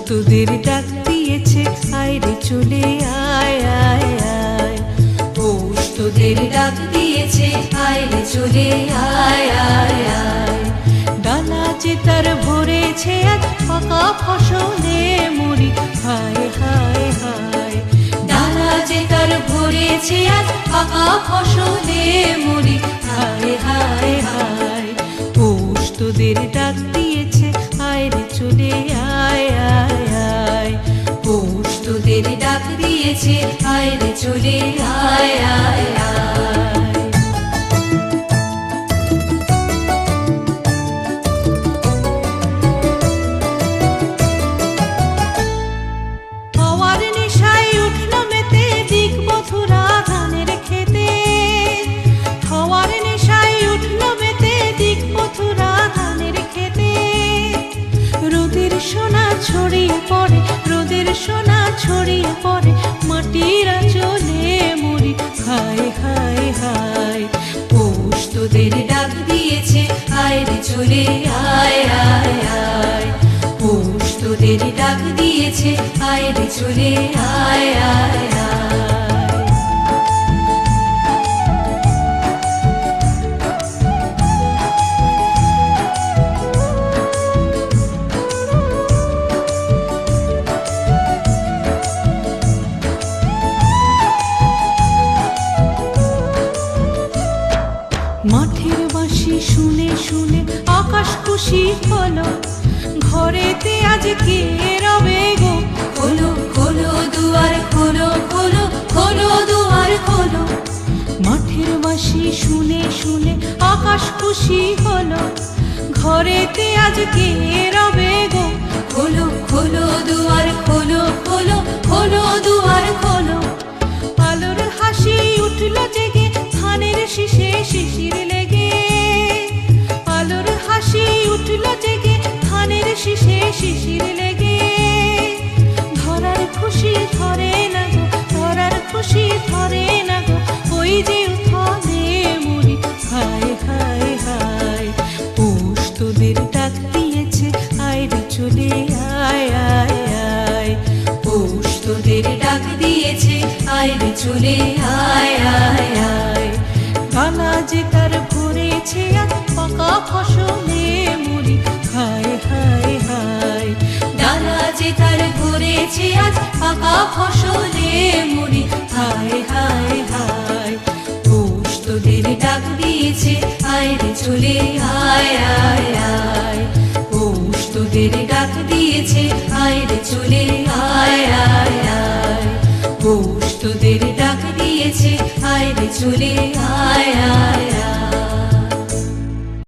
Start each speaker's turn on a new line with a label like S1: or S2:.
S1: তোদের ডাক দিয়েছে, আয় রে চলে আয় আয় আয়। পৌষ তোদের ডাক দিয়েছে, আয় রে চলে আয় আয় আয়। ডালা যে তার ভরেছে আজ পাকা ফসলে মুড়ি, হায় হায় হায়। ডালা যে তার ভরেছে আজ পাকা ফসলে মুড়ি, হায় হায় হায়। পৌষ তোদের ডাক দিয়েছে, আয় রে চলে আয় আয় আয়। পৌষ তোদের ডাক দিয়েছে, আয় রে চলে আয় আয় আয়। হওয়ার নেশায় উঠল মেতে দিক বধুরা ধানের খেতে। হওয়ার নেশায় উঠল মেতে দিক বধুরা ধানের খেতে। রোদের সোনা ছড়িয়ে পড়ে, রোদের সোনা ছড়িয়ে পড়ে মাটির আঁচলে মুড়ি, হায় হায় হায়। পৌষ তোদের ডাক দিয়েছে, আয় রে চলে আয় আয় আয়। পৌষ তোদের ডাক দিয়েছে, আয় রে চলে আয় আয় আয়। মাঠের বাঁশি শুনে শুনে আকাশ খুশি হলো, ঘরেতে আজ কে রবে গো। খোলো খোলো দুয়ার খোলো, খোলো খোলো দুয়ার খোলো। মাঠের বাঁশি শুনে শুনে আকাশ খুশি হলো, ঘরেতে আজ কে রবে গো। খোলো খোলো দুয়ার খোলো, খোলো খোলো দুয়ার খোলো। আলোর হাসি উঠল জেগে ধানের শীষে শিশির লেগে। আলোর হাসি উঠল জেগে ধানের শীষে শিশির লেগে। ধরার খুশি ধরে না গো, ধরার খুশি ধরে না গো, ওই যে উঠলে মুড়ি, হায় হায় হায়। পৌষ তোদের ডাক দিয়েছে, আয় রে চলে আয় আয় আয়। পৌষ তোদের ডাক দিয়েছে, আয় রে চলে আয় আয় আয়। ডালা যে তার ভরেছে আজ পাকা ফসলে মুড়ি, হায় হায় হায়। ডালা যে তার ভরেছে আজ পাকা ফসলে মুড়ি, হায় হায় হায়। পৌষ তোদের ডাক দিয়েছে, আয় রে চলে আয় আয় আয়। পৌষ তোদের ডাক দিয়েছে, আয় রে চলে আয় আয় আয়। পৌষ তোদের ডাক দিয়েছে, আয় রে চলে আয় আয় আয়।